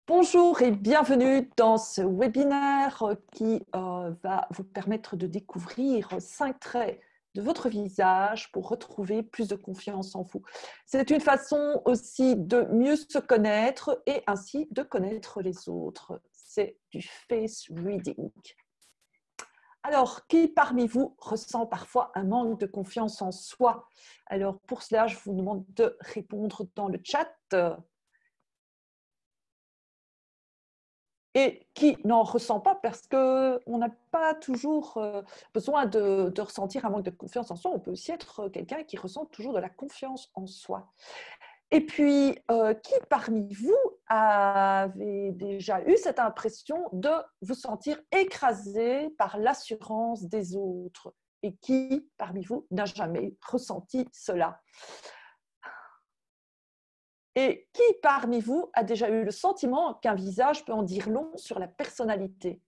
Bonjour et bienvenue dans ce webinaire qui va vous permettre de découvrir 5 traits de votre visage pour retrouver plus de confiance en vous. C'est une façon aussi de mieux se connaître et ainsi de connaître les autres. C'est du face reading. Alors, qui parmi vous ressent parfois un manque de confiance en soi? Alors, pour cela, je vous demande de répondre dans le chat. Et qui n'en ressent pas parce qu'on n'a pas toujours besoin de ressentir un manque de confiance en soi. On peut aussi être quelqu'un qui ressent toujours de la confiance en soi. Et puis, qui parmi vous avez déjà eu cette impression de vous sentir écrasé par l'assurance des autres? Et qui parmi vous n'a jamais ressenti cela? Et qui parmi vous a déjà eu le sentiment qu'un visage peut en dire long sur la personnalité?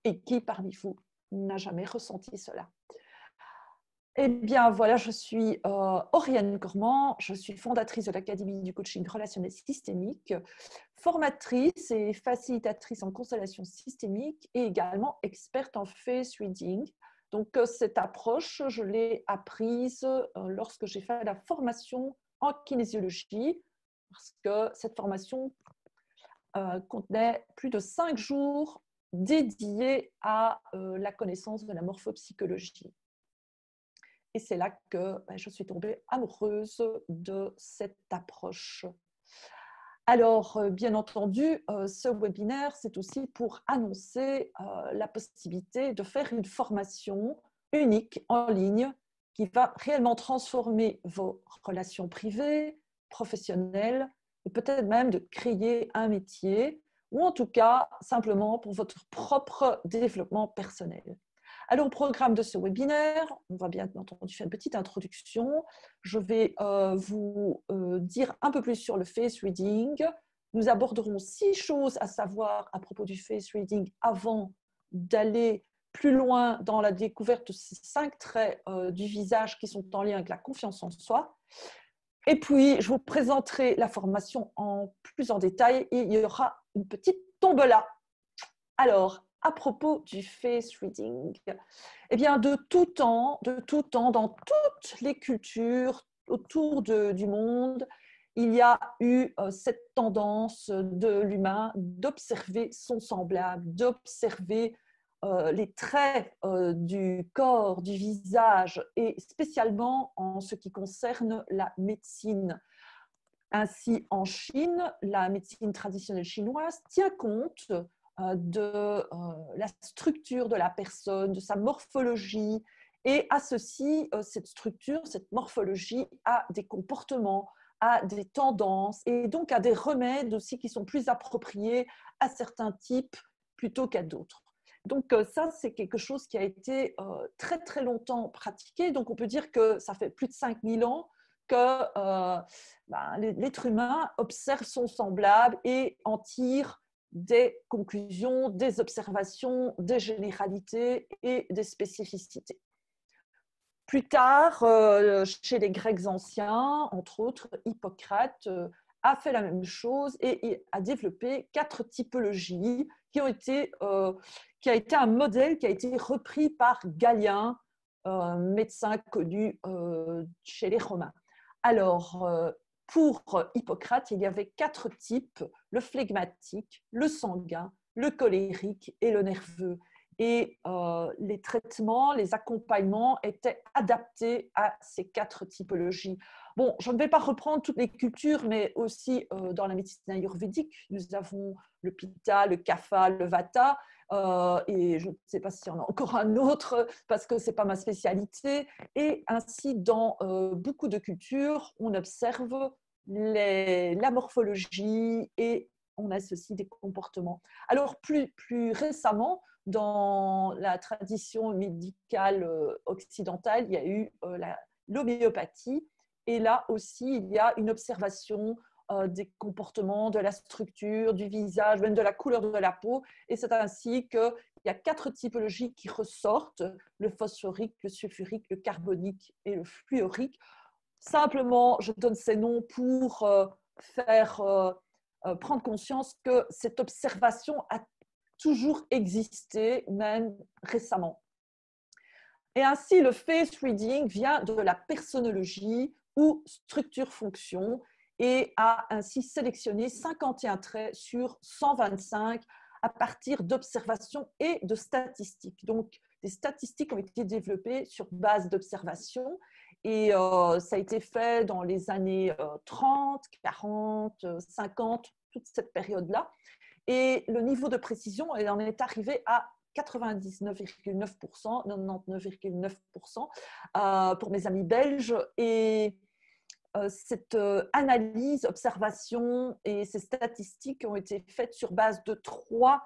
Et qui parmi vous n'a jamais ressenti cela? Eh bien, voilà, je suis Oriane Cormand, je suis fondatrice de l'Académie du coaching relationnel systémique, formatrice et facilitatrice en constellation systémique et également experte en face reading. Donc, cette approche, je l'ai apprise lorsque j'ai fait la formation en kinésiologie, parce que cette formation contenait plus de 5 jours dédiés à la connaissance de la morphopsychologie. Et c'est là que je suis tombée amoureuse de cette approche. Alors, bien entendu, ce webinaire, c'est aussi pour annoncer la possibilité de faire une formation unique en ligne qui va réellement transformer vos relations privées, professionnelles, et peut-être même de créer un métier, ou en tout cas, simplement pour votre propre développement personnel. Alors, au programme de ce webinaire, on va bien entendu faire une petite introduction. Je vais vous dire un peu plus sur le face reading. Nous aborderons 6 choses à savoir à propos du face reading avant d'aller plus loin dans la découverte de ces 5 traits du visage qui sont en lien avec la confiance en soi. Et puis, je vous présenterai la formation plus en détail et il y aura une petite tombola. Alors, à propos du face reading, eh bien, de tout temps, dans toutes les cultures autour du monde, il y a eu cette tendance de l'humain d'observer son semblable, d'observer les traits du corps, du visage, et spécialement en ce qui concerne la médecine. Ainsi, en Chine, la médecine traditionnelle chinoise tient compte de la structure de la personne, de sa morphologie, et associe cette structure, cette morphologie à des comportements, à des tendances, et donc à des remèdes aussi qui sont plus appropriés à certains types plutôt qu'à d'autres. Donc ça, c'est quelque chose qui a été très très longtemps pratiqué. Donc on peut dire que ça fait plus de 5000 ans que l'être humain observe son semblable et en tire des conclusions, des observations, des généralités et des spécificités. Plus tard, chez les Grecs anciens, entre autres, Hippocrate a fait la même chose et a développé 4 typologies qui a été un modèle qui a été repris par Galien, médecin connu chez les Romains. Alors, pour Hippocrate, il y avait 4 types: le flegmatique, le sanguin, le colérique et le nerveux. Et les traitements, les accompagnements étaient adaptés à ces 4 typologies. Bon, je ne vais pas reprendre toutes les cultures, mais aussi dans la médecine ayurvédique, nous avons le pitta, le kapha, le vata, et je ne sais pas s'il y en a encore un autre parce que ce n'est pas ma spécialité. Et ainsi, dans beaucoup de cultures, on observe la morphologie et on associe des comportements. Alors, plus récemment, dans la tradition médicale occidentale, il y a eu l'homéopathie. Et là aussi, il y a une observation des comportements, de la structure, du visage, même de la couleur de la peau. Et c'est ainsi qu'il y a 4 typologies qui ressortent: le phosphorique, le sulfurique, le carbonique et le fluorique. Simplement, je donne ces noms pour faire prendre conscience que cette observation a toujours existé, même récemment. Et ainsi, le face reading vient de la personnologie ou structure-fonction et a ainsi sélectionné 51 traits sur 125 à partir d'observations et de statistiques. Donc, des statistiques ont été développées sur base d'observations et ça a été fait dans les années 30, 40, 50, toute cette période-là. Et le niveau de précision, il en est arrivé à 99,9%, 99,9% pour mes amis belges. Et cette analyse, observation et ces statistiques ont été faites sur base de 3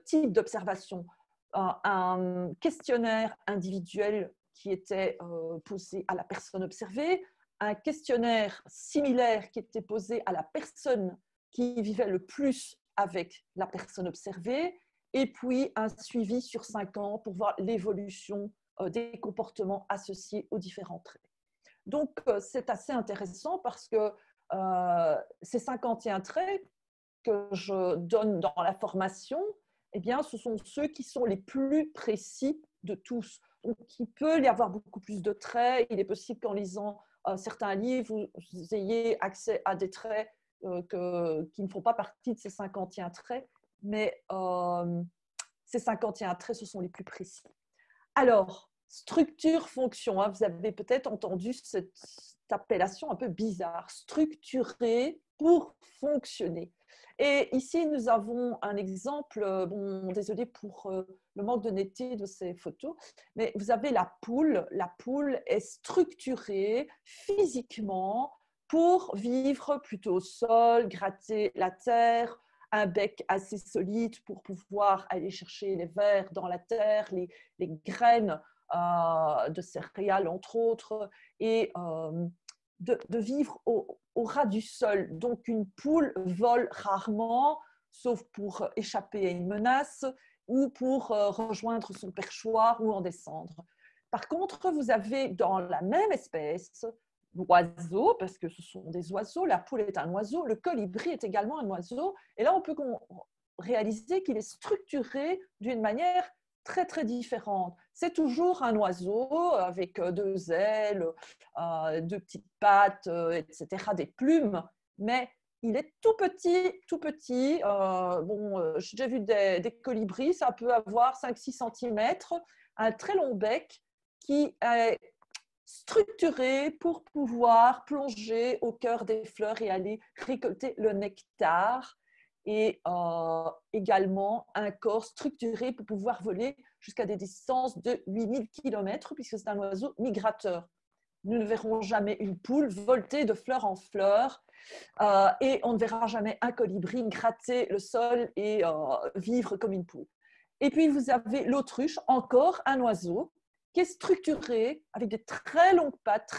types d'observations. Un questionnaire individuel qui était posé à la personne observée, un questionnaire similaire qui était posé à la personne qui vivait le plus avec la personne observée, et puis un suivi sur 5 ans pour voir l'évolution des comportements associés aux différents traits. Donc, c'est assez intéressant parce que ces 51 traits que je donne dans la formation, eh bien, ce sont ceux qui sont les plus précis de tous. Donc, il peut y avoir beaucoup plus de traits. Il est possible qu'en lisant certains livres, vous ayez accès à des traits qui ne font pas partie de ces 51 traits, mais ces 51 traits, ce sont les plus précis. Alors, structure-fonction, hein, vous avez peut-être entendu cette appellation un peu bizarre, structurer pour fonctionner. Et ici, nous avons un exemple, bon, désolé pour le manque de netteté de ces photos, mais vous avez la poule. La poule est structurée physiquement pour vivre plutôt au sol, gratter la terre, un bec assez solide pour pouvoir aller chercher les vers dans la terre, les graines de céréales, entre autres, et de vivre au ras du sol. Donc, une poule vole rarement, sauf pour échapper à une menace ou pour rejoindre son perchoir ou en descendre. Par contre, vous avez dans la même espèce l'oiseau, parce que ce sont des oiseaux, la poule est un oiseau, le colibri est également un oiseau, et là on peut réaliser qu'il est structuré d'une manière très très différente. C'est toujours un oiseau avec 2 ailes, 2 petites pattes, etc., des plumes, mais il est tout petit. J'ai déjà vu des colibris, ça peut avoir 5-6 cm, un très long bec qui est structuré pour pouvoir plonger au cœur des fleurs et aller récolter le nectar. Et également un corps structuré pour pouvoir voler jusqu'à des distances de 8000 km, puisque c'est un oiseau migrateur. Nous ne verrons jamais une poule volter de fleur en fleur et on ne verra jamais un colibri gratter le sol et vivre comme une poule. Et puis vous avez l'autruche, encore un oiseau, qui est structuré avec des très longues pattes,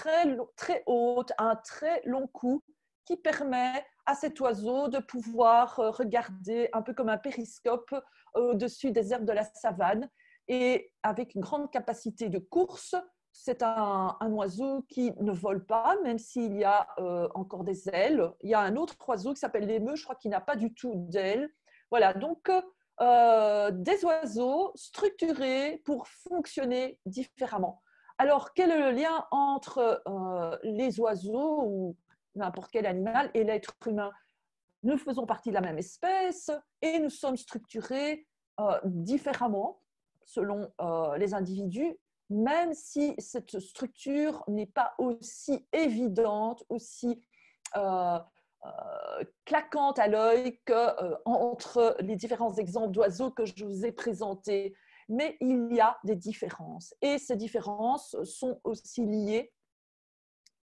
très hautes, un très long cou, qui permet à cet oiseau de pouvoir regarder un peu comme un périscope au-dessus des herbes de la savane. Et avec une grande capacité de course, c'est un oiseau qui ne vole pas, même s'il y a encore des ailes. Il y a un autre oiseau qui s'appelle l'émeu, je crois qu'il n'a pas du tout d'ailes. Voilà, donc des oiseaux structurés pour fonctionner différemment. Alors, quel est le lien entre les oiseaux ou n'importe quel animal et l'être humain? Nous faisons partie de la même espèce et nous sommes structurés différemment selon les individus, même si cette structure n'est pas aussi évidente, aussi claquante à l'œil qu'entre les différents exemples d'oiseaux que je vous ai présentés. Mais il y a des différences. Et ces différences sont aussi liées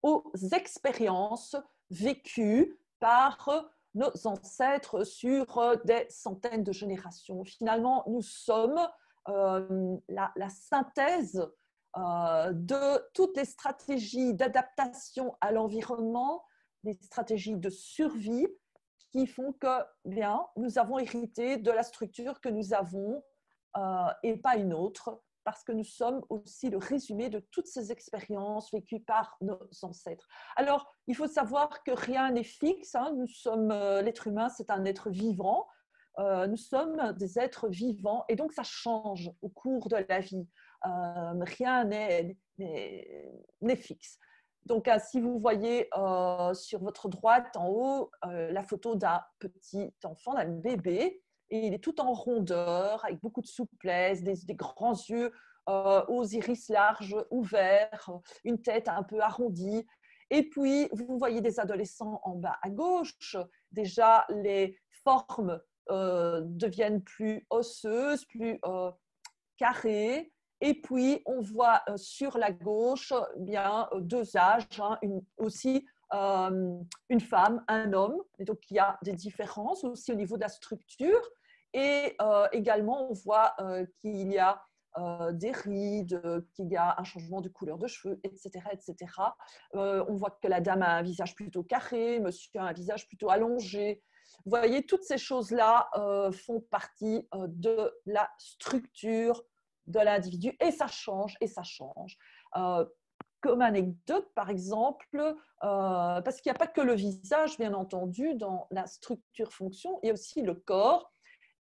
aux expériences vécues par nos ancêtres sur des centaines de générations. Finalement, nous sommes la synthèse de toutes les stratégies d'adaptation à l'environnement, des stratégies de survie qui font que bien, nous avons hérité de la structure que nous avons et pas une autre. parce que nous sommes aussi le résumé de toutes ces expériences vécues par nos ancêtres. Alors, il faut savoir que rien n'est fixe. Nous sommes, l'être humain, c'est un être vivant. Nous sommes des êtres vivants et donc ça change au cours de la vie. Rien n'est fixe. Donc, si vous voyez sur votre droite en haut la photo d'un petit enfant, d'un bébé, et il est tout en rondeur, avec beaucoup de souplesse, des grands yeux aux iris larges, ouverts, une tête un peu arrondie. Et puis, vous voyez des adolescents en bas à gauche. Déjà, les formes deviennent plus osseuses, plus carrées. Et puis, on voit sur la gauche bien deux âges, aussi une femme, un homme. Et donc, il y a des différences aussi au niveau de la structure. Et également, on voit qu'il y a des rides, qu'il y a un changement de couleur de cheveux, etc. etc. On voit que la dame a un visage plutôt carré, monsieur a un visage plutôt allongé. Vous voyez, toutes ces choses-là font partie de la structure de l'individu et ça change, et ça change. Comme anecdote, par exemple, parce qu'il n'y a pas que le visage, bien entendu, dans la structure-fonction, il y a aussi le corps.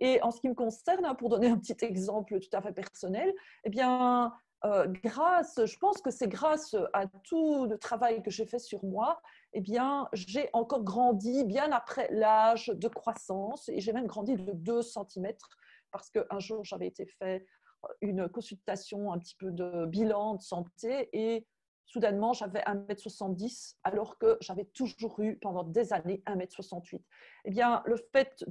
Et en ce qui me concerne, pour donner un petit exemple tout à fait personnel, eh bien, je pense que c'est grâce à tout le travail que j'ai fait sur moi, eh bien, j'ai encore grandi bien après l'âge de croissance et j'ai même grandi de 2 centimètres parce qu'un jour, j'avais été fait une consultation, un petit peu de bilan de santé et soudainement, j'avais 1,70 m alors que j'avais toujours eu pendant des années 1,68 m. Eh bien, le fait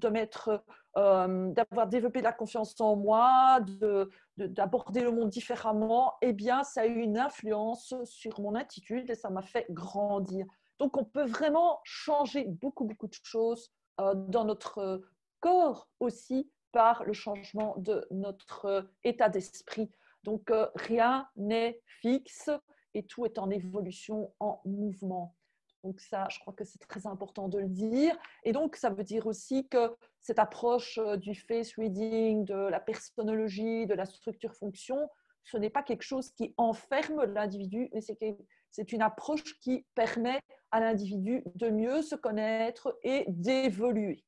d'avoir développé la confiance en moi, d'aborder le monde différemment, eh bien, ça a eu une influence sur mon attitude et ça m'a fait grandir. Donc, on peut vraiment changer beaucoup, beaucoup de choses dans notre corps aussi par le changement de notre état d'esprit. Donc, rien n'est fixe et tout est en évolution, en mouvement. Donc ça, je crois que c'est très important de le dire. Et donc, ça veut dire aussi que cette approche du face reading, de la personnologie, de la structure-fonction, ce n'est pas quelque chose qui enferme l'individu, mais c'est une approche qui permet à l'individu de mieux se connaître et d'évoluer.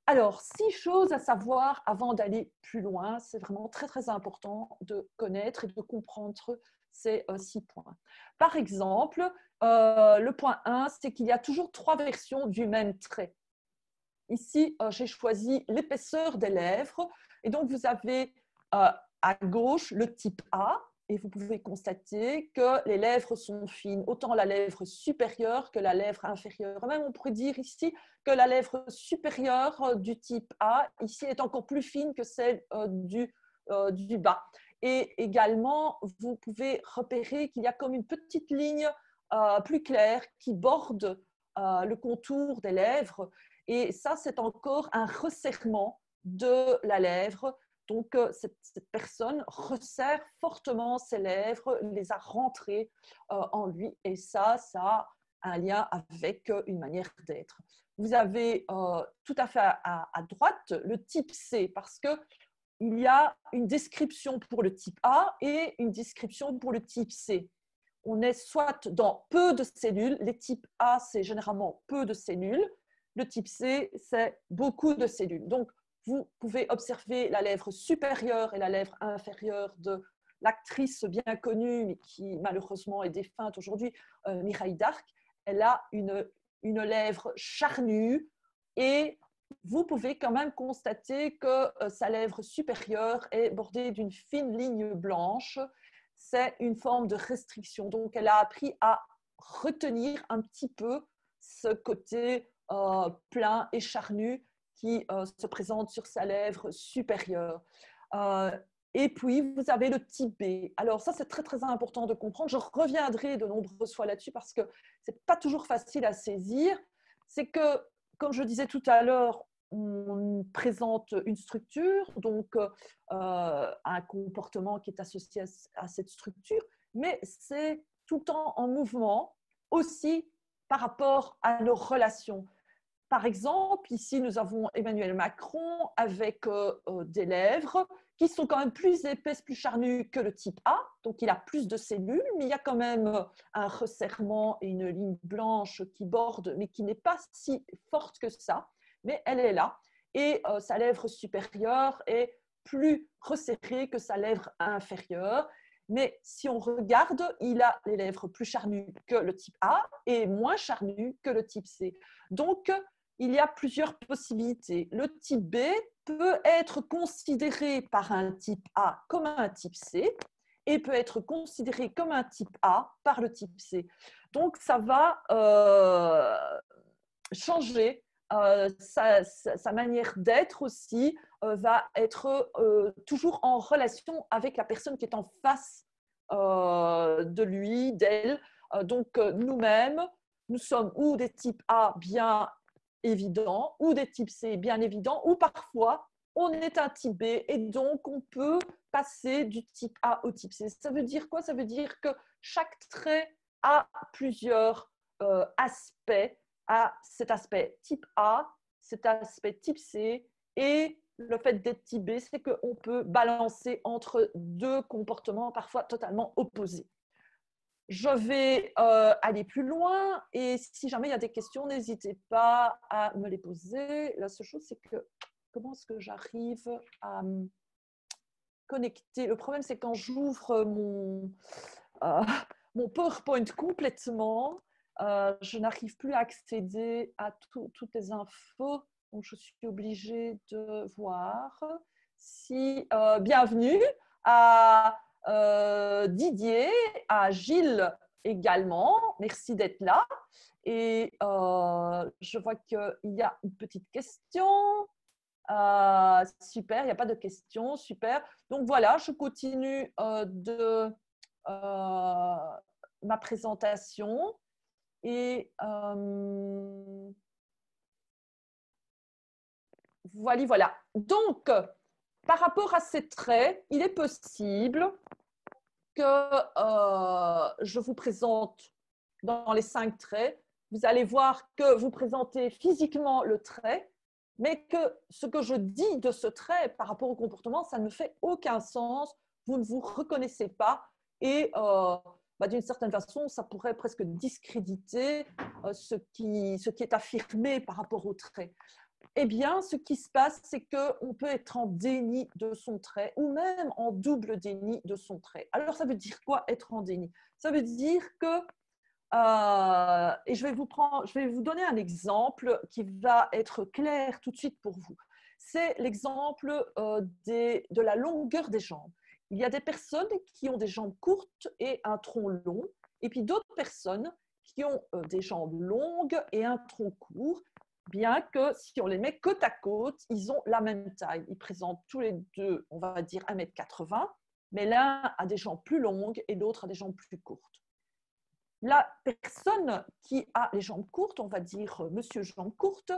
Alors, 6 choses à savoir avant d'aller plus loin. C'est vraiment très, très important de connaître et de comprendre ces 6 points. Par exemple, le point 1, c'est qu'il y a toujours 3 versions du même trait. Ici, j'ai choisi l'épaisseur des lèvres. Et donc, vous avez à gauche le type A. Et vous pouvez constater que les lèvres sont fines, autant la lèvre supérieure que la lèvre inférieure. Même on pourrait dire ici que la lèvre supérieure du type A, ici, est encore plus fine que celle du bas. Et également, vous pouvez repérer qu'il y a comme une petite ligne plus claire qui borde le contour des lèvres. Et ça, c'est encore un resserrement de la lèvre. Donc, cette personne resserre fortement ses lèvres, les a rentrées en lui. Et ça a un lien avec une manière d'être. Vous avez tout à fait à droite le type C, parce qu'il y a une description pour le type A et une description pour le type C. On est soit dans peu de cellules, les types A, c'est généralement peu de cellules, le type C, c'est beaucoup de cellules. Donc, vous pouvez observer la lèvre supérieure et la lèvre inférieure de l'actrice bien connue, mais qui malheureusement est défunte aujourd'hui, Mireille d'Arc. Elle a une lèvre charnue et vous pouvez quand même constater que sa lèvre supérieure est bordée d'une fine ligne blanche. C'est une forme de restriction. Donc, elle a appris à retenir un petit peu ce côté plein et charnu qui se présente sur sa lèvre supérieure. Et puis, vous avez le type B. Alors ça, c'est très, très important de comprendre. Je reviendrai de nombreuses fois là-dessus parce que ce n'est pas toujours facile à saisir. C'est que, comme je disais tout à l'heure, on présente une structure, donc un comportement qui est associé à cette structure, mais c'est tout le temps en mouvement, aussi par rapport à nos relations. Par exemple, ici, nous avons Emmanuel Macron avec des lèvres qui sont quand même plus épaisses, plus charnues que le type A. Donc, il a plus de cellules, mais il y a quand même un resserrement et une ligne blanche qui borde, mais qui n'est pas si forte que ça. Mais elle est là. Et sa lèvre supérieure est plus resserrée que sa lèvre inférieure. Mais si on regarde, il a les lèvres plus charnues que le type A et moins charnues que le type C. Donc, il y a plusieurs possibilités. Le type B peut être considéré par un type A comme un type C et peut être considéré comme un type A par le type C. Donc, ça va changer sa manière d'être aussi, va être toujours en relation avec la personne qui est en face de lui, d'elle. Donc, nous-mêmes, nous sommes ou des types A bien évidents, ou des types C bien évidents, ou parfois, on est un type B et donc on peut passer du type A au type C. Ça veut dire quoi? Ça veut dire que chaque trait a plusieurs aspects, à cet aspect type A, cet aspect type C, et le fait d'être type B, c'est qu'on peut balancer entre deux comportements parfois totalement opposés. Je vais aller plus loin et si jamais il y a des questions, n'hésitez pas à me les poser. La seule chose, c'est que comment est-ce que j'arrive à me connecter? Le problème, c'est quand j'ouvre mon PowerPoint complètement, je n'arrive plus à accéder à toutes les infos, donc je suis obligée de voir. Bienvenue à Didier, à Gilles également, merci d'être là. Et je vois qu'il y a une petite question. Super, il n'y a pas de questions, super. Donc voilà, je continue de ma présentation et voilà. Donc, par rapport à ces traits, il est possible que je vous présente dans les 5 traits. Vous allez voir que vous présentez physiquement le trait, mais que ce que je dis de ce trait par rapport au comportement, ça ne fait aucun sens. Vous ne vous reconnaissez pas et d'une certaine façon, ça pourrait presque discréditer ce qui est affirmé par rapport au trait. Eh bien, ce qui se passe, c'est qu'on peut être en déni de son trait ou même en double déni de son trait. Alors, ça veut dire quoi être en déni? Ça veut dire que, et je vais vous donner un exemple qui va être clair tout de suite pour vous. C'est l'exemple de la longueur des jambes. Il y a des personnes qui ont des jambes courtes et un tronc long, et puis d'autres personnes qui ont des jambes longues et un tronc court, bien que si on les met côte à côte, ils ont la même taille. Ils présentent tous les deux, on va dire 1,80 m, mais l'un a des jambes plus longues et l'autre a des jambes plus courtes. La personne qui a les jambes courtes, on va dire monsieur jambes courtes,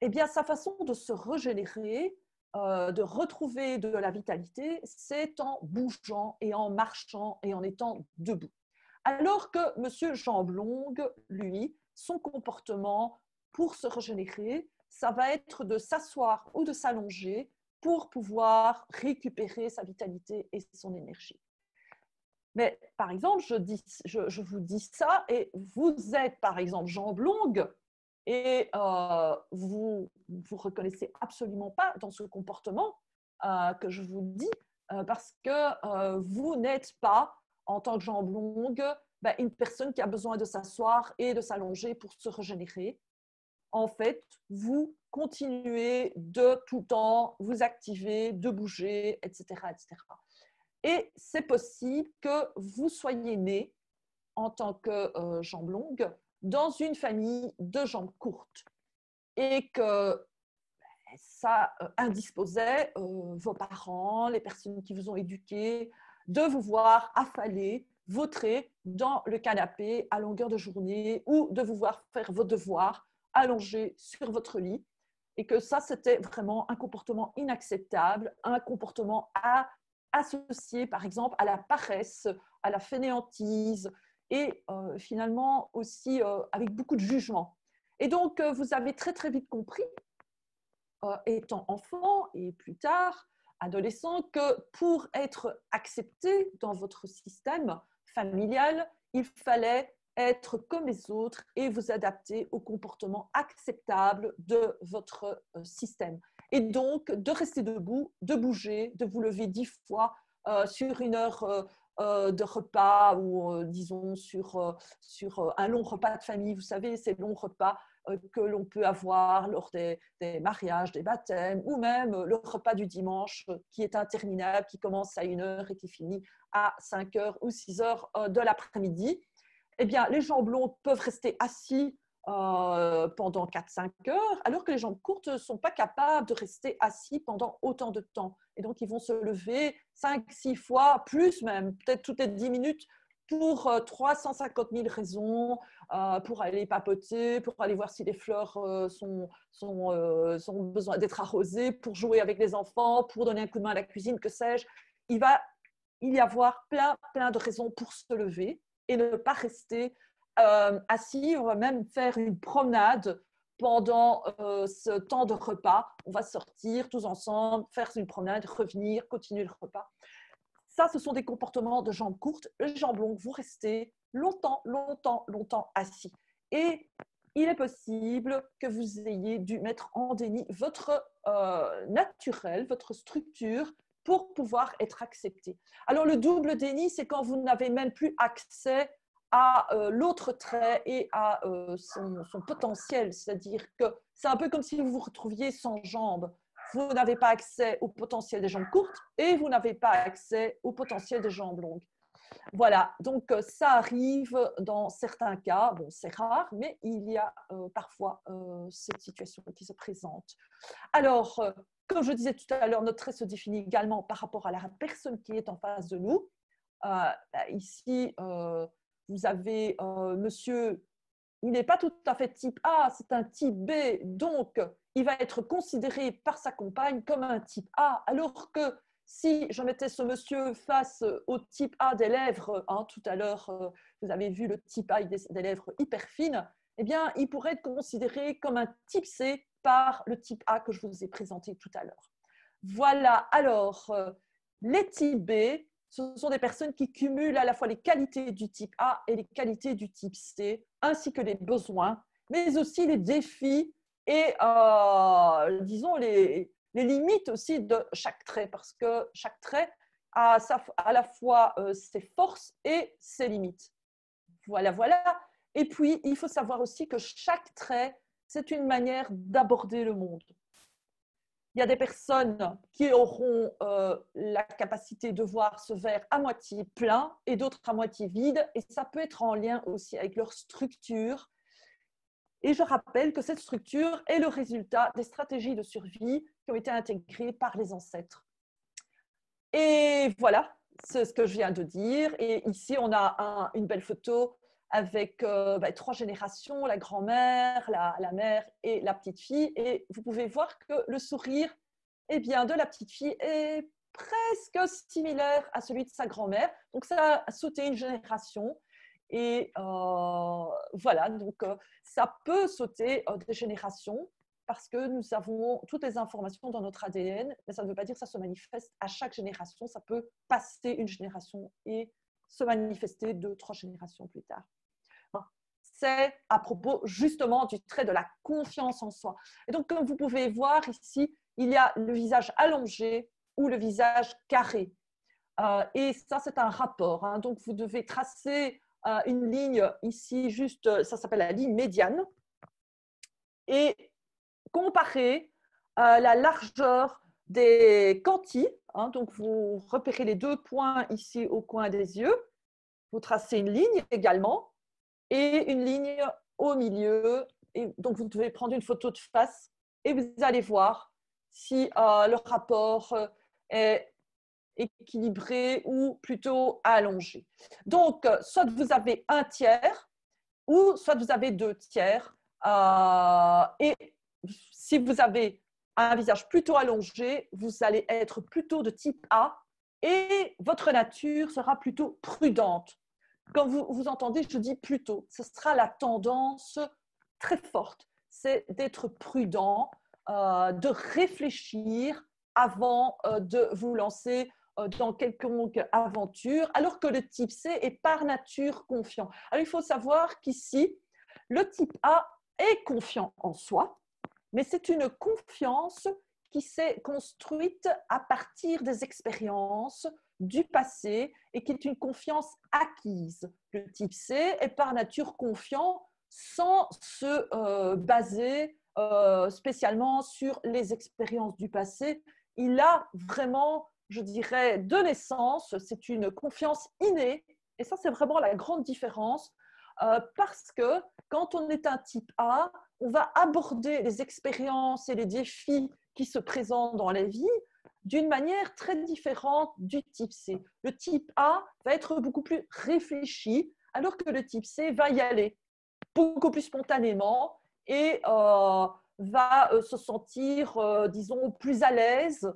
eh bien, sa façon de se régénérer, de retrouver de la vitalité, c'est en bougeant et en marchant et en étant debout. Alors que monsieur jambes longues, lui, son comportement pour se régénérer, ça va être de s'asseoir ou de s'allonger pour pouvoir récupérer sa vitalité et son énergie. Mais par exemple, je vous dis ça et vous êtes par exemple jambes longues et vous ne vous reconnaissez absolument pas dans ce comportement que je vous dis parce que vous n'êtes pas, en tant que jambes longues, une personne qui a besoin de s'asseoir et de s'allonger pour se régénérer. En fait, vous continuez de tout le temps vous activer, de bouger, etc., etc. Et c'est possible que vous soyez né en tant que jambes longues dans une famille de jambes courtes et que ça indisposait vos parents, les personnes qui vous ont éduqué, de vous voir affaler, vautrer dans le canapé à longueur de journée ou de vous voir faire vos devoirs allongés sur votre lit et que ça, c'était vraiment un comportement inacceptable, un comportement associé, par exemple, à la paresse, à la fainéantise et finalement aussi avec beaucoup de jugement. Et donc, vous avez très, très vite compris, étant enfant et plus tard, adolescent, que pour être accepté dans votre système familial, il fallait être comme les autres et vous adapter au comportement acceptable de votre système. Et donc, de rester debout, de bouger, de vous lever 10 fois sur une heure de repas ou disons sur un long repas de famille. Vous savez, ces longs repas que l'on peut avoir lors des mariages, des baptêmes, ou même le repas du dimanche qui est interminable, qui commence à 1 heure et qui finit à 5 heures ou 6 heures de l'après-midi. Eh bien, les jambes longues peuvent rester assis pendant 4-5 heures, alors que les jambes courtes ne sont pas capables de rester assis pendant autant de temps. Et donc, ils vont se lever 5-6 fois, plus même, peut-être toutes les 10 minutes, pour 350 000 raisons, pour aller papoter, pour aller voir si les fleurs sont besoin d'être arrosées, pour jouer avec les enfants, pour donner un coup de main à la cuisine, que sais-je. Il va y avoir plein de raisons pour se lever et ne pas rester assis. On va même faire une promenade pendant ce temps de repas. On va sortir tous ensemble, faire une promenade, revenir, continuer le repas. Ça, ce sont des comportements de jambes courtes. Les jambes longues, vous restez longtemps assis. Et il est possible que vous ayez dû mettre en déni votre naturel, votre structure, pour pouvoir être accepté. Alors, le double déni, c'est quand vous n'avez même plus accès à l'autre trait et à son potentiel. C'est-à-dire que c'est un peu comme si vous vous retrouviez sans jambes. Vous n'avez pas accès au potentiel des jambes courtes et vous n'avez pas accès au potentiel des jambes longues. Voilà, donc ça arrive dans certains cas, bon c'est rare, mais il y a parfois cette situation qui se présente. Alors, comme je disais tout à l'heure, notre trait se définit également par rapport à la personne qui est en face de nous. Ici, vous avez monsieur, il n'est pas tout à fait type A, c'est un type B, donc il va être considéré par sa compagne comme un type A, alors que si je mettais ce monsieur face au type A des lèvres, tout à l'heure, vous avez vu le type A des lèvres hyper fines, eh bien, il pourrait être considéré comme un type C par le type A que je vous ai présenté tout à l'heure. Voilà, alors, les types B, ce sont des personnes qui cumulent à la fois les qualités du type A et les qualités du type C, ainsi que les besoins, mais aussi les défis et, disons, les limites aussi de chaque trait, parce que chaque trait a à la fois ses forces et ses limites. Voilà, voilà. Et puis, il faut savoir aussi que chaque trait, c'est une manière d'aborder le monde. Il y a des personnes qui auront la capacité de voir ce verre à moitié plein et d'autres à moitié vide. Et ça peut être en lien aussi avec leur structure. Et je rappelle que cette structure est le résultat des stratégies de survie qui ont été intégrées par les ancêtres. Et voilà, c'est ce que je viens de dire. Et ici, on a une belle photo avec 3 générations, la grand-mère, la mère et la petite fille. Et vous pouvez voir que le sourire de la petite fille est presque similaire à celui de sa grand-mère. Donc, ça a sauté une génération. Et voilà, donc ça peut sauter des générations parce que nous avons toutes les informations dans notre ADN, mais ça ne veut pas dire que ça se manifeste à chaque génération. Ça peut passer une génération et se manifester 2-3 générations plus tard. C'est à propos justement du trait de la confiance en soi. Et donc, comme vous pouvez voir ici, il y a le visage allongé ou le visage carré. Et ça, c'est un rapport. Donc, vous devez tracer une ligne ici, juste, ça s'appelle la ligne médiane, et comparer la largeur des canthis. Donc, vous repérez les 2 points ici au coin des yeux. Vous tracez une ligne également et une ligne au milieu. Et donc, vous devez prendre une photo de face et vous allez voir si le rapport est équilibré ou plutôt allongé. Donc, soit vous avez 1/3 ou soit vous avez 2/3. Et si vous avez un visage plutôt allongé, vous allez être plutôt de type A et votre nature sera plutôt prudente. Quand vous entendez, je dis plutôt, ce sera la tendance très forte, c'est d'être prudent, de réfléchir avant de vous lancer dans quelconque aventure, alors que le type C est par nature confiant. Alors, il faut savoir qu'ici, le type A est confiant en soi, mais c'est une confiance qui s'est construite à partir des expériences du passé et qui est une confiance acquise. Le type C est par nature confiant sans se baser spécialement sur les expériences du passé. Il a vraiment, je dirais, de naissance, c'est une confiance innée, et ça c'est vraiment la grande différence, parce que quand on est un type A, on va aborder les expériences et les défis qui se présentent dans la vie d'une manière très différente du type C. Le type A va être beaucoup plus réfléchi, alors que le type C va y aller beaucoup plus spontanément et va se sentir, disons, plus à l'aise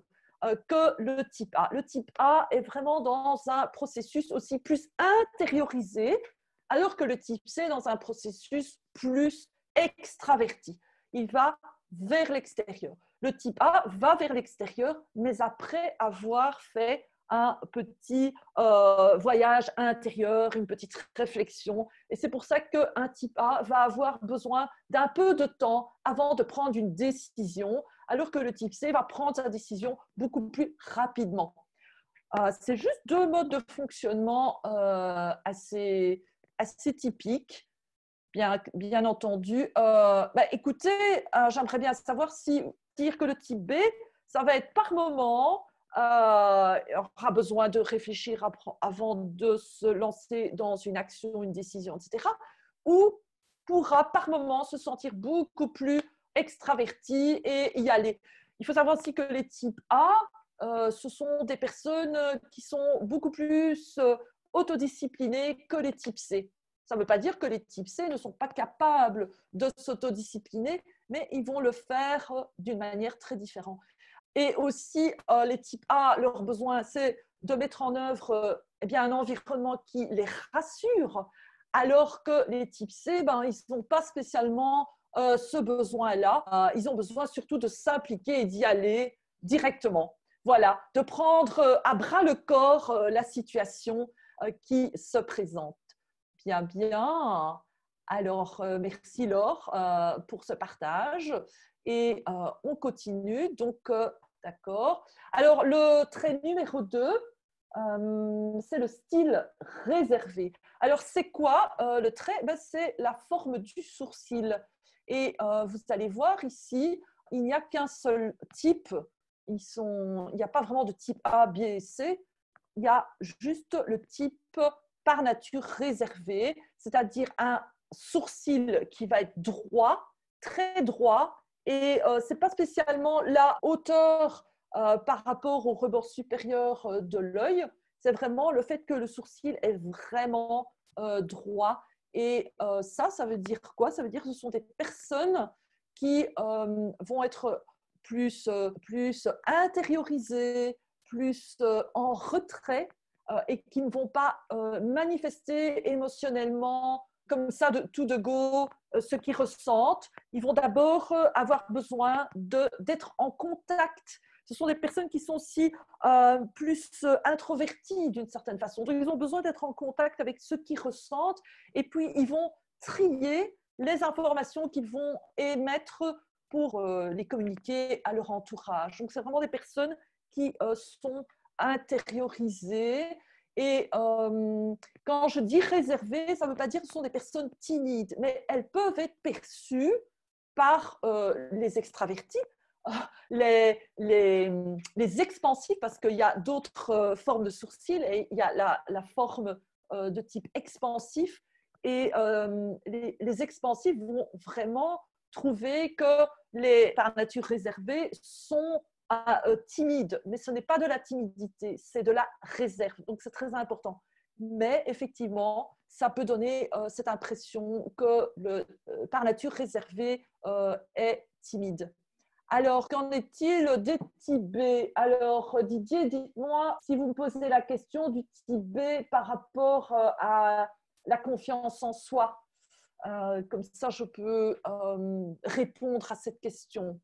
que le type A. Le type A est vraiment dans un processus aussi plus intériorisé, alors que le type C est dans un processus plus extraverti. Il va vers l'extérieur. Le type A va vers l'extérieur, mais après avoir fait un petit voyage intérieur, une petite réflexion. Et c'est pour ça qu'un type A va avoir besoin d'un peu de temps avant de prendre une décision, alors que le type C va prendre sa décision beaucoup plus rapidement. C'est juste deux modes de fonctionnement assez typiques, bien entendu. Écoutez, j'aimerais bien savoir si dire que le type B, ça va être par moment, aura besoin de réfléchir avant de se lancer dans une action, une décision, etc. Ou pourra par moment se sentir beaucoup plus extraverti et y aller. Il faut savoir aussi que les types A, ce sont des personnes qui sont beaucoup plus autodisciplinées que les types C. Ça ne veut pas dire que les types C ne sont pas capables de s'autodiscipliner, mais ils vont le faire d'une manière très différente. Et aussi, les types A, leur besoin, c'est de mettre en œuvre un environnement qui les rassure, alors que les types C, ils n'ont pas spécialement ce besoin-là. Ils ont besoin surtout de s'impliquer et d'y aller directement. Voilà, de prendre à bras le corps la situation qui se présente. Bien, bien. Alors, merci Laure pour ce partage. Et on continue. Donc, d'accord. Alors, le trait numéro 2, c'est le style réservé. Alors, c'est quoi le trait? C'est la forme du sourcil. Et vous allez voir ici, il n'y a qu'un seul type. Il n'y a pas vraiment de type A, B et C. Il y a juste le type par nature réservé, c'est-à-dire un sourcil qui va être droit, très droit, et ce n'est pas spécialement la hauteur par rapport au rebord supérieur de l'œil, c'est vraiment le fait que le sourcil est vraiment droit. Et ça veut dire quoi? Ça veut dire que ce sont des personnes qui vont être plus intériorisées, plus en retrait et qui ne vont pas manifester émotionnellement comme ça tout de go ce qu'ils ressentent. Ils vont d'abord avoir besoin d'être en contact. Ce sont des personnes qui sont aussi plus introverties d'une certaine façon. Donc, ils ont besoin d'être en contact avec ce qu'ils ressentent et puis ils vont trier les informations qu'ils vont émettre pour les communiquer à leur entourage. Donc, c'est vraiment des personnes qui sont intériorisées. Et quand je dis réservées, ça ne veut pas dire que ce sont des personnes timides, mais elles peuvent être perçues par les extravertis, les expansifs, parce qu'il y a d'autres formes de sourcils, et il y a la forme de type expansif. Et les expansifs vont vraiment trouver que les par nature réservées sont timide, mais ce n'est pas de la timidité, c'est de la réserve. Donc, c'est très important. Mais effectivement, ça peut donner cette impression que le par nature réservé est timide. Alors, qu'en est-il des types B? Alors, Didier, dites-moi si vous me posez la question du type B par rapport à la confiance en soi. Comme ça, je peux répondre à cette question.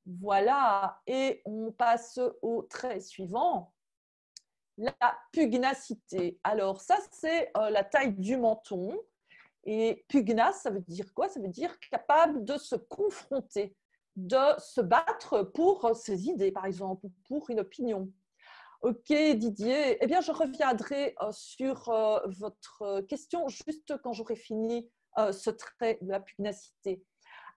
Voilà, et on passe au trait suivant. La pugnacité. Alors ça, c'est la taille du menton. Et pugnace, ça veut dire quoi? Ça veut dire capable de se confronter, de se battre pour ses idées, par exemple, ou pour une opinion. Ok, Didier. Eh bien, je reviendrai sur votre question juste quand j'aurai fini ce trait de la pugnacité.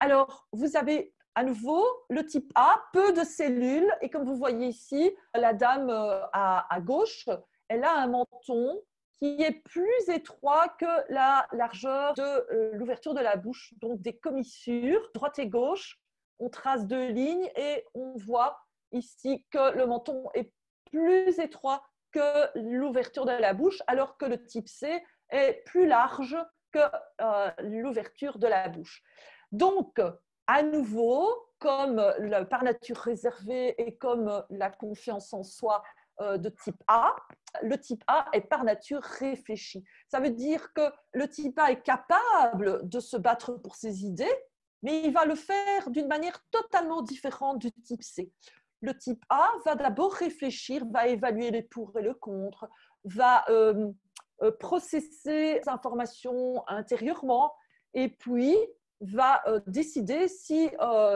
Alors, vous avez à nouveau le type A, peu de cellules. Et comme vous voyez ici, la dame à gauche, elle a un menton qui est plus étroit que la largeur de l'ouverture de la bouche, donc des commissures, droite et gauche. On trace deux lignes et on voit ici que le menton est plus étroit que l'ouverture de la bouche, alors que le type C est plus large que l'ouverture de la bouche. Donc, à nouveau, comme le par nature réservé et comme la confiance en soi de type A, le type A est par nature réfléchi. Ça veut dire que le type A est capable de se battre pour ses idées, mais il va le faire d'une manière totalement différente du type C. Le type A va d'abord réfléchir, va évaluer les pour et le contre, va processer les informations intérieurement et puis va décider si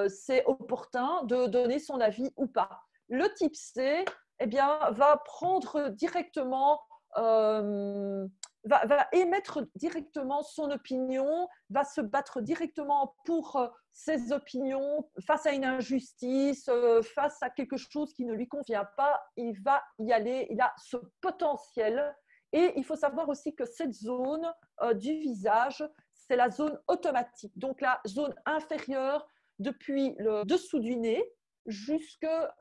c'est opportun de donner son avis ou pas. Le type C, eh bien, va prendre directement, va émettre directement son opinion, va se battre directement pour ses opinions face à une injustice, face à quelque chose qui ne lui convient pas. Il va y aller, il a ce potentiel. Et il faut savoir aussi que cette zone du visage, c'est la zone automatique, donc la zone inférieure depuis le dessous du nez jusqu'à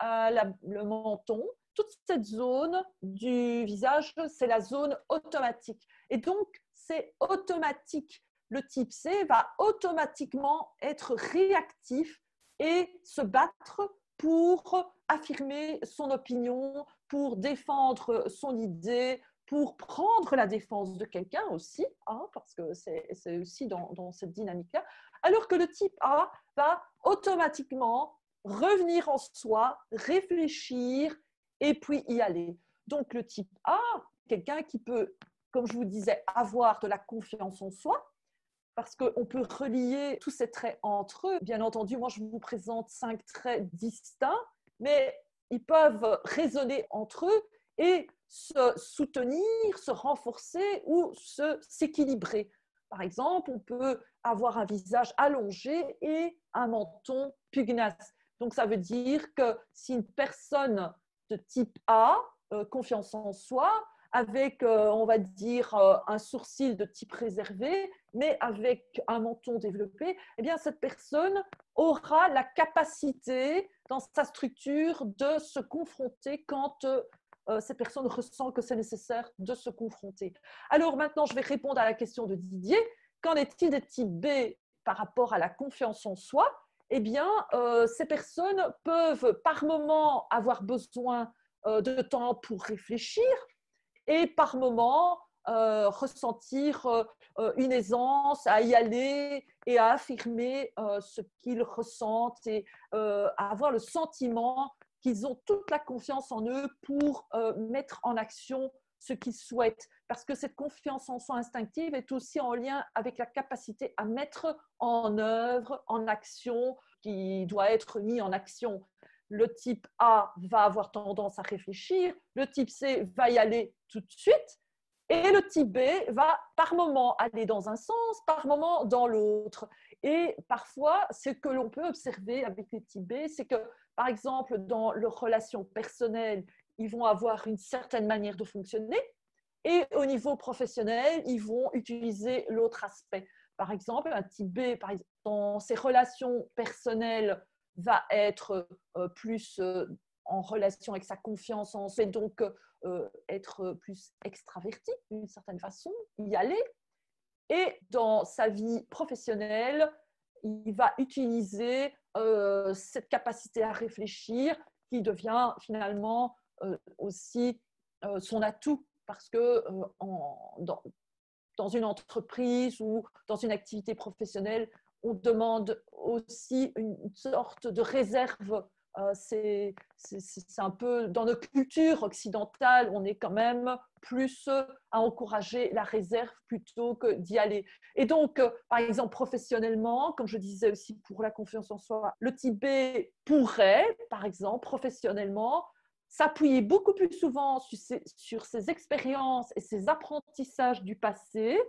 le menton. Toute cette zone du visage, c'est la zone automatique. Et donc, c'est automatique. Le type C va automatiquement être réactif et se battre pour affirmer son opinion, pour défendre son idée, pour prendre la défense de quelqu'un aussi, hein, parce que c'est aussi dans cette dynamique-là, alors que le type A va automatiquement revenir en soi, réfléchir et puis y aller. Donc le type A, quelqu'un qui peut, comme je vous disais, avoir de la confiance en soi, parce qu'on peut relier tous ces traits entre eux. Bien entendu, moi, je vous présente 5 traits distincts, mais ils peuvent résonner entre eux et se soutenir, se renforcer ou s'équilibrer. Par exemple, on peut avoir un visage allongé et un menton pugnace. Donc, ça veut dire que si une personne de type A, confiance en soi, avec, on va dire, un sourcil de type réservé, mais avec un menton développé, eh bien, cette personne aura la capacité, dans sa structure, de se confronter quand cette personne ressent que c'est nécessaire de se confronter. Alors maintenant, je vais répondre à la question de Didier. Qu'en est-il des types B par rapport à la confiance en soi? Eh bien, ces personnes peuvent par moment avoir besoin de temps pour réfléchir et par moment ressentir une aisance à y aller et à affirmer ce qu'ils ressentent et à avoir le sentiment qu'ils ont toute la confiance en eux pour mettre en action ce qu'ils souhaitent. Parce que cette confiance en soi instinctive est aussi en lien avec la capacité à mettre en œuvre, en action, qui doit être mis en action. Le type A va avoir tendance à réfléchir, le type C va y aller tout de suite, et le type B va par moment aller dans un sens, par moment dans l'autre. Et parfois, ce que l'on peut observer avec les types B, c'est que, par exemple, dans leurs relations personnelles, ils vont avoir une certaine manière de fonctionner, et au niveau professionnel, ils vont utiliser l'autre aspect. Par exemple, un type B, par exemple, dans ses relations personnelles, va être plus en relation avec sa confiance en soi, et donc être plus extraverti d'une certaine façon, y aller. Et dans sa vie professionnelle, il va utiliser cette capacité à réfléchir qui devient finalement aussi son atout parce que dans une entreprise ou dans une activité professionnelle, on demande aussi une sorte de réserve. C'est un peu dans notre culture occidentale, on est quand même plus à encourager la réserve plutôt que d'y aller. Et donc, par exemple, professionnellement, comme je disais aussi pour la confiance en soi, le type B pourrait, par exemple, professionnellement, s'appuyer beaucoup plus souvent sur ses expériences et ses apprentissages du passé,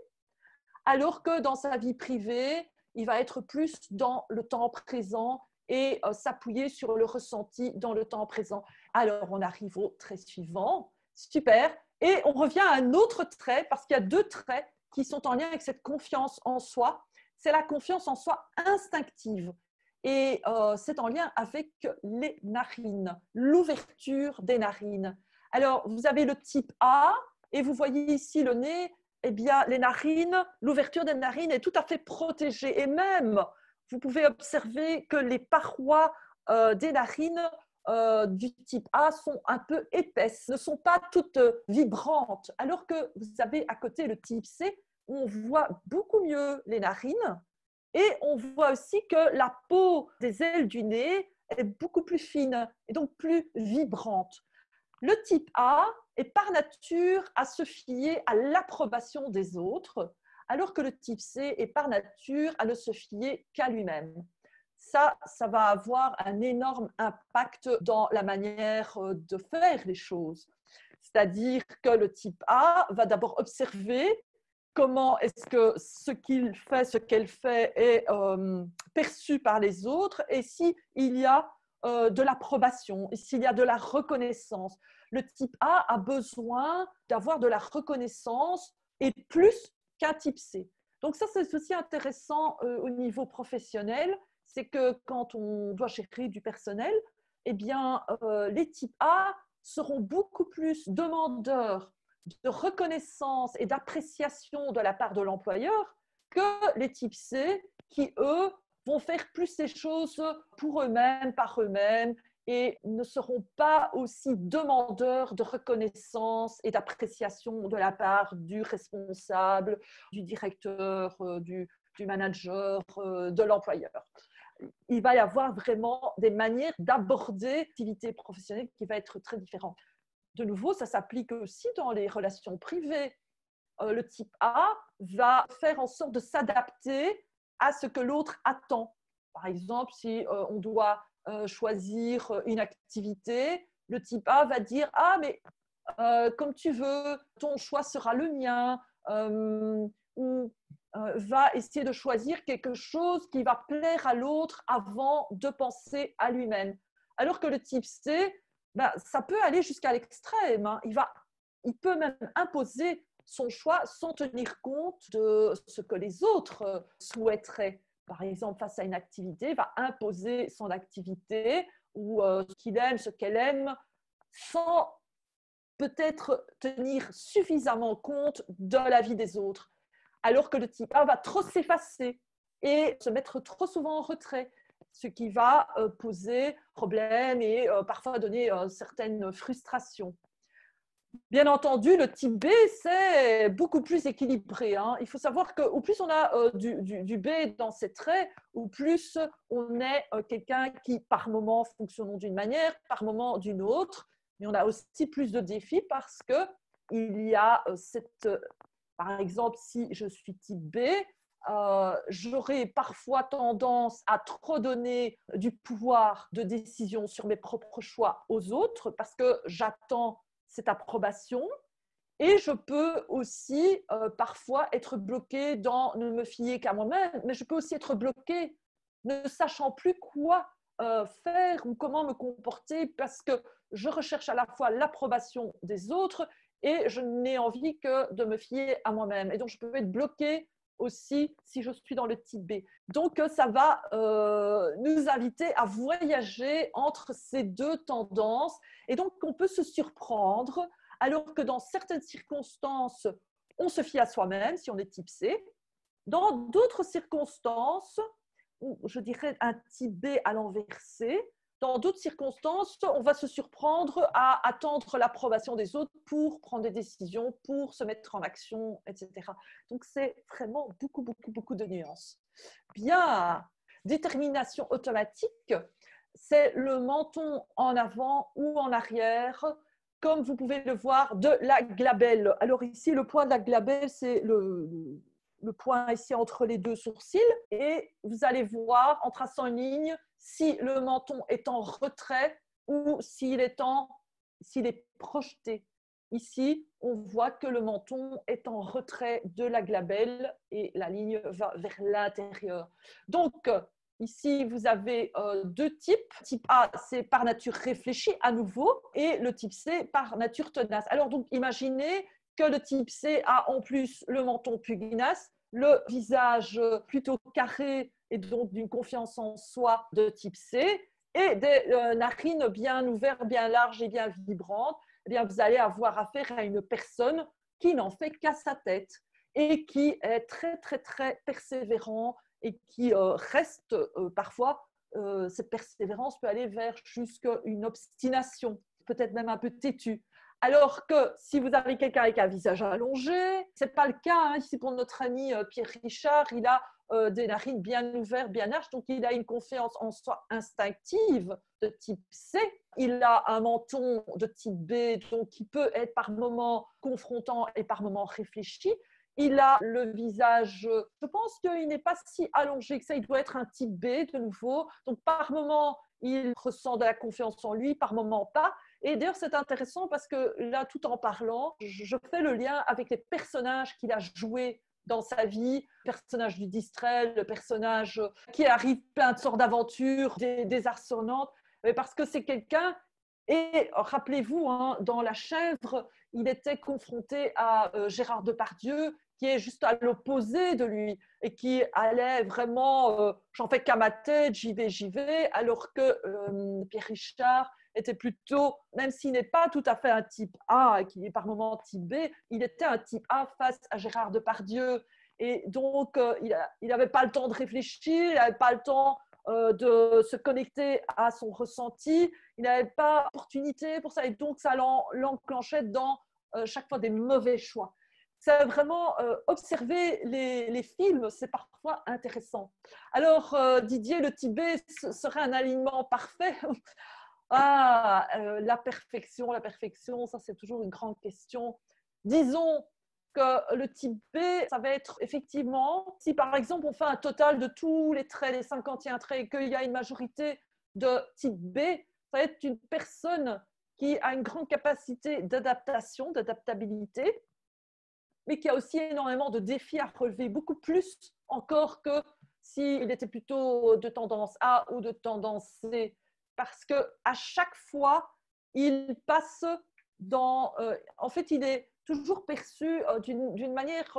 alors que dans sa vie privée, il va être plus dans le temps présent et s'appuyer sur le ressenti dans le temps présent. Alors, on arrive au trait suivant. Super. Et on revient à un autre trait, parce qu'il y a deux traits qui sont en lien avec cette confiance en soi. C'est la confiance en soi instinctive. Et c'est en lien avec les narines, l'ouverture des narines. Alors, vous avez le type A, et vous voyez ici le nez, eh bien, les narines, l'ouverture des narines est tout à fait protégée. Et même, vous pouvez observer que les parois des narines du type A sont un peu épaisses, ne sont pas toutes vibrantes. Alors que vous avez à côté le type C, où on voit beaucoup mieux les narines. Et on voit aussi que la peau des ailes du nez est beaucoup plus fine et donc plus vibrante. Le type A est par nature à se fier à l'approbation des autres, alors que le type C est par nature à ne se fier qu'à lui-même. Ça va avoir un énorme impact dans la manière de faire les choses. C'est-à-dire que le type A va d'abord observer comment est-ce que ce qu'il fait, ce qu'elle fait est perçu par les autres et s'il y a de l'approbation, s'il y a de la reconnaissance. Le type A a besoin d'avoir de la reconnaissance et plus qu'un type C. Donc ça, c'est aussi intéressant au niveau professionnel, c'est que quand on doit gérer du personnel, eh bien, les types A seront beaucoup plus demandeurs de reconnaissance et d'appréciation de la part de l'employeur que les types C qui, eux, vont faire plus ces choses pour eux-mêmes, par eux-mêmes, et ne seront pas aussi demandeurs de reconnaissance et d'appréciation de la part du responsable, du directeur, du manager, de l'employeur. Il va y avoir vraiment des manières d'aborder l'activité professionnelle qui va être très différente. De nouveau, ça s'applique aussi dans les relations privées. Le type A va faire en sorte de s'adapter à ce que l'autre attend. Par exemple, si on doit choisir une activité, le type A va dire « Ah, mais comme tu veux, ton choix sera le mien. » ou va essayer de choisir quelque chose qui va plaire à l'autre avant de penser à lui-même. Alors que le type C, ben, ça peut aller jusqu'à l'extrême. Hein. Il peut même imposer son choix sans tenir compte de ce que les autres souhaiteraient. Par exemple, face à une activité, il va imposer son activité ou ce qu'il aime, ce qu'elle aime, sans peut-être tenir suffisamment compte de la vie des autres. Alors que le type A va trop s'effacer et se mettre trop souvent en retrait, ce qui va poser problème et parfois donner certaines frustrations. Bien entendu, le type B, c'est beaucoup plus équilibré. Hein. Il faut savoir qu'au plus on a du B dans ses traits, au plus on est quelqu'un qui, par moment, fonctionne d'une manière, par moment d'une autre. Mais on a aussi plus de défis parce qu'il y a cette… Par exemple, si je suis type B, j'aurai parfois tendance à trop donner du pouvoir de décision sur mes propres choix aux autres parce que j'attends cette approbation et je peux aussi parfois être bloquée dans ne me fier qu'à moi-même, mais je peux aussi être bloquée ne sachant plus quoi faire ou comment me comporter parce que je recherche à la fois l'approbation des autres et je n'ai envie que de me fier à moi-même. Et donc, je peux être bloquée aussi si je suis dans le type B. Donc, ça va nous inviter à voyager entre ces deux tendances. Et donc, on peut se surprendre, alors que dans certaines circonstances, on se fie à soi-même si on est type C. Dans d'autres circonstances, ou je dirais un type B à l'inversé, Dans d'autres circonstances, on va se surprendre à attendre l'approbation des autres pour prendre des décisions, pour se mettre en action, etc. Donc, c'est vraiment beaucoup de nuances. Bien, détermination automatique, c'est le menton en avant ou en arrière, comme vous pouvez le voir, de la glabelle. Alors ici, le point de la glabelle, c'est le point ici entre les deux sourcils. Et vous allez voir, en traçant une ligne, si le menton est en retrait ou s'il est projeté. Ici, on voit que le menton est en retrait de la glabelle et la ligne va vers l'intérieur. Donc, ici, vous avez deux types. Type A, c'est par nature réfléchi à nouveau, et le type C, par nature tenace. Alors, donc, imaginez que le type C a en plus le menton pugnace, le visage plutôt carré et donc d'une confiance en soi de type C, et des narines bien ouvertes, bien larges et bien vibrantes. Eh bien, vous allez avoir affaire à une personne qui n'en fait qu'à sa tête et qui est très persévérant et qui reste parfois, cette persévérance peut aller vers jusqu'à une obstination, peut-être même un peu têtue. Alors que si vous avez quelqu'un avec un visage allongé, ce n'est pas le cas. Hein. Ici, pour notre ami Pierre Richard, il a des narines bien ouvertes, bien larges, donc il a une confiance en soi instinctive de type C. Il a un menton de type B, donc qui peut être par moments confrontant et par moments réfléchi. Il a le visage, je pense qu'il n'est pas si allongé que ça, il doit être un type B de nouveau. Donc par moments, il ressent de la confiance en lui, par moments pas. Et d'ailleurs, c'est intéressant parce que là, tout en parlant, je fais le lien avec les personnages qu'il a joués dans sa vie, le personnage du Distrel, le personnage qui arrive plein de sortes d'aventures, des arçonnantes, parce que c'est quelqu'un, et rappelez-vous, hein, dans La Chèvre, il était confronté à Gérard Depardieu, qui est juste à l'opposé de lui, et qui allait vraiment, j'en fais qu'à ma tête, j'y vais, alors que Pierre Richard était plutôt, même s'il n'est pas tout à fait un type A et qu'il est par moments type B, il était un type A face à Gérard Depardieu. Et donc, il n'avait pas le temps de réfléchir, il n'avait pas le temps de se connecter à son ressenti, il n'avait pas d'opportunité pour ça. Et donc, ça l'enclenchait dans chaque fois des mauvais choix. C'est vraiment observer les films, c'est parfois intéressant. Alors, Didier, le type B serait un alignement parfait. La perfection, ça c'est toujours une grande question. Disons que le type B, ça va être effectivement, si par exemple on fait un total de tous les traits, les 51 traits, et qu'il y a une majorité de type B, ça va être une personne qui a une grande capacité d'adaptation, d'adaptabilité, mais qui a aussi énormément de défis à relever, beaucoup plus encore que s'il était plutôt de tendance A ou de tendance C, parce qu'à chaque fois, il passe dans... en fait, il est toujours perçu d'une manière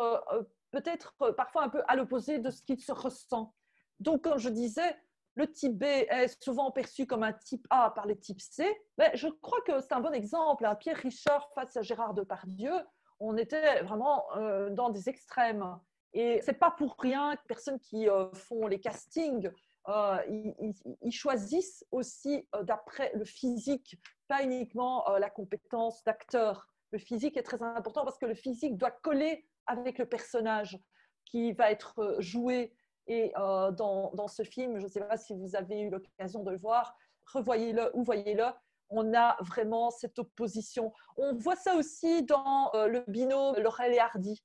peut-être parfois un peu à l'opposé de ce qu'il se ressent. Donc, comme je disais, le type B est souvent perçu comme un type A par les types C, mais je crois que c'est un bon exemple. Hein. Pierre Richard face à Gérard Depardieu, on était vraiment dans des extrêmes. Et ce n'est pas pour rien que les personnes qui font les castings, ils choisissent aussi d'après le physique, pas uniquement la compétence d'acteur. Le physique est très important parce que le physique doit coller avec le personnage qui va être joué. Et dans ce film, je ne sais pas si vous avez eu l'occasion de le voir, revoyez-le ou voyez-le, on a vraiment cette opposition. On voit ça aussi dans le binôme Laurel et Hardy,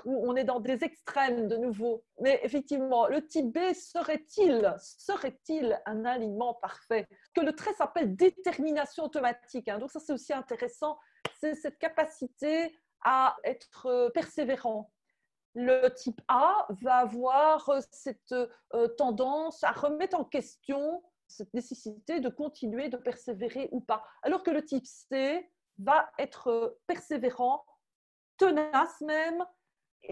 où on est dans des extrêmes de nouveau. Mais effectivement, le type B serait-il un alignement parfait? Que le trait s'appelle détermination automatique. Hein. Donc ça, c'est aussi intéressant. C'est cette capacité à être persévérant. Le type A va avoir cette tendance à remettre en question cette nécessité de continuer, de persévérer ou pas. Alors que le type C va être persévérant, tenace même,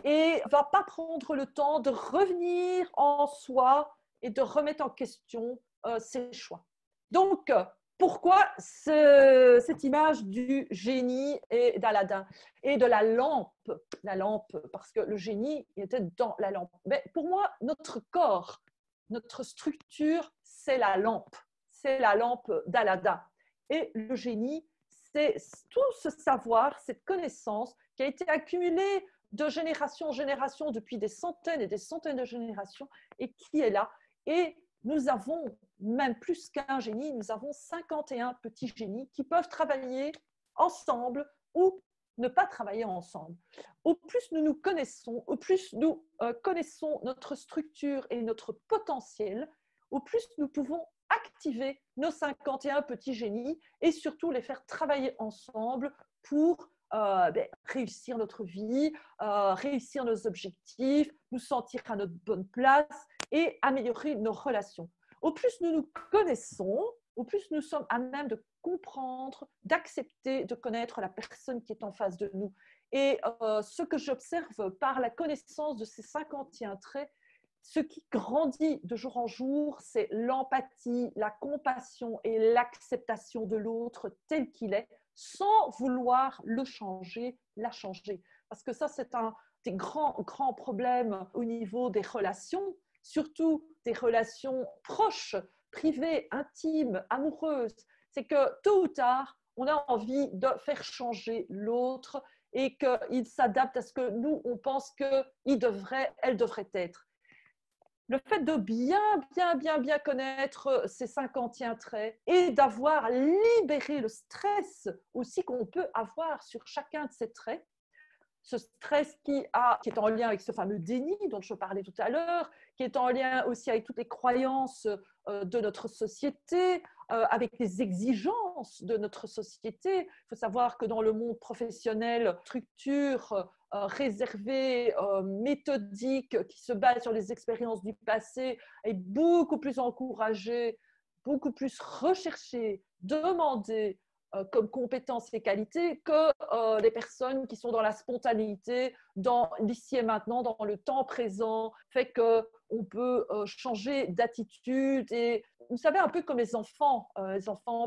et va pas prendre le temps de revenir en soi et de remettre en question ses choix. Donc, pourquoi cette image du génie et d'Aladin et de la lampe, parce que le génie était dans la lampe. Mais pour moi, notre corps, notre structure, c'est la lampe. c'est la lampe d'Aladin. Et le génie, c'est tout ce savoir, cette connaissance qui a été accumulée de génération en génération depuis des centaines et des centaines de générations et qui est là. Et nous avons même plus qu'un génie, nous avons 51 petits génies qui peuvent travailler ensemble ou ne pas travailler ensemble. Au plus nous nous connaissons, au plus nous connaissons notre structure et notre potentiel, au plus nous pouvons activer nos 51 petits génies et surtout les faire travailler ensemble pour réussir notre vie, réussir nos objectifs, nous sentir à notre bonne place et améliorer nos relations. Au plus nous nous connaissons, au plus nous sommes à même de comprendre, d'accepter, de connaître la personne qui est en face de nous. Et ce que j'observe par la connaissance de ces 51 traits, ce qui grandit de jour en jour, c'est l'empathie, la compassion et l'acceptation de l'autre tel qu'il est, sans vouloir le changer, la changer. Parce que ça, c'est un des grands problèmes au niveau des relations, surtout des relations proches, privées, intimes, amoureuses. C'est que tôt ou tard, on a envie de faire changer l'autre et qu'il s'adapte à ce que nous, on pense qu'elle devrait être. Le fait de bien connaître ces 51 traits et d'avoir libéré le stress aussi qu'on peut avoir sur chacun de ces traits, ce stress qui est en lien avec ce fameux déni dont je parlais tout à l'heure, qui est en lien aussi avec toutes les croyances de notre société, avec les exigences de notre société. Il faut savoir que dans le monde professionnel, structure réservée, méthodique, qui se base sur les expériences du passé, est beaucoup plus encouragée, beaucoup plus recherchée, demandée, comme compétences et qualités que les personnes qui sont dans la spontanéité, dans l'ici et maintenant, dans le temps présent, fait qu'on peut changer d'attitude. Et vous savez, un peu comme les enfants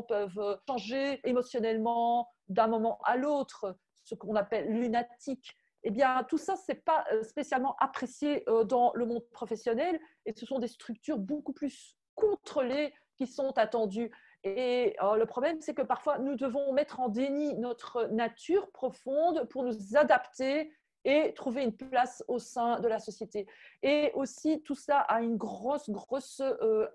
peuvent changer émotionnellement d'un moment à l'autre, ce qu'on appelle lunatique. Eh bien, tout ça, ce n'est pas spécialement apprécié dans le monde professionnel et ce sont des structures beaucoup plus contrôlées qui sont attendues. Et le problème, c'est que parfois, nous devons mettre en déni notre nature profonde pour nous adapter et trouver une place au sein de la société. Et aussi, tout ça a une grosse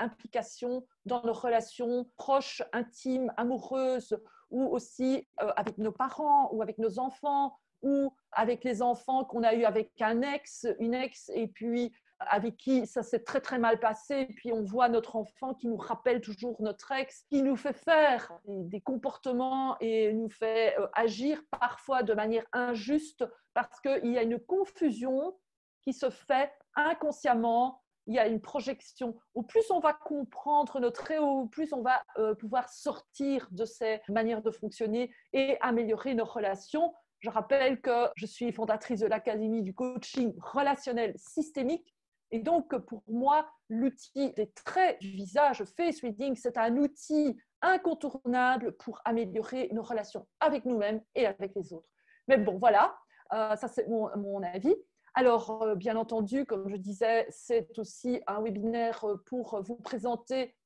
implication dans nos relations proches, intimes, amoureuses, ou aussi avec nos parents ou avec nos enfants, ou avec les enfants qu'on a eu avec un ex, une ex, et puis avec qui ça s'est très mal passé, et puis on voit notre enfant qui nous rappelle toujours notre ex, qui nous fait faire des comportements et nous fait agir parfois de manière injuste parce qu'il y a une confusion qui se fait inconsciemment, il y a une projection. Au plus on va comprendre notre trait, au plus on va pouvoir sortir de ces manières de fonctionner et améliorer nos relations. Je rappelle que je suis fondatrice de l'Académie du coaching relationnel systémique. Et donc, pour moi, l'outil des traits du visage, face reading, c'est un outil incontournable pour améliorer nos relations avec nous-mêmes et avec les autres. Mais bon, voilà, ça c'est mon avis. Alors, bien entendu, comme je disais, c'est aussi un webinaire pour vous présenter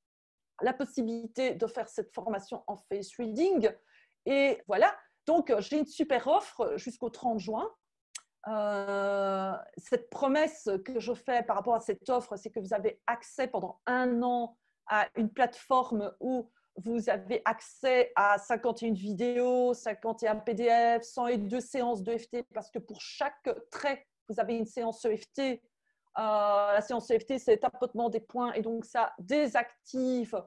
la possibilité de faire cette formation en face reading. Et voilà, donc j'ai une super offre jusqu'au 30 juin. Cette promesse que je fais par rapport à cette offre, c'est que vous avez accès pendant 1 an à une plateforme où vous avez accès à 51 vidéos, 51 PDF, 102 séances d'EFT, parce que pour chaque trait, vous avez une séance EFT. La séance EFT, c'est le tapotement des points et donc ça désactive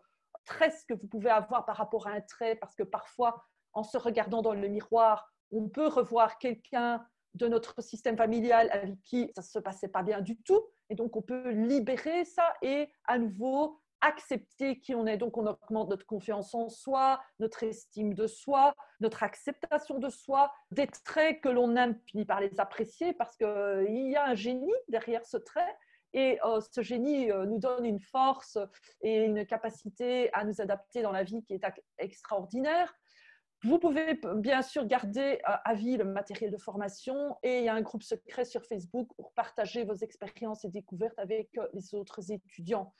stress que vous pouvez avoir par rapport à un trait, parce que parfois, en se regardant dans le miroir, on peut revoir quelqu'un de notre système familial avec qui ça ne se passait pas bien du tout. Et donc, on peut libérer ça et à nouveau accepter qui on est. Donc, on augmente notre confiance en soi, notre estime de soi, notre acceptation de soi, des traits que l'on aime finit par les apprécier parce qu'il y a un génie derrière ce trait. Et ce génie nous donne une force et une capacité à nous adapter dans la vie qui est extraordinaire. Vous pouvez bien sûr garder à vie le matériel de formation et il y a un groupe secret sur Facebook pour partager vos expériences et découvertes avec les autres étudiants.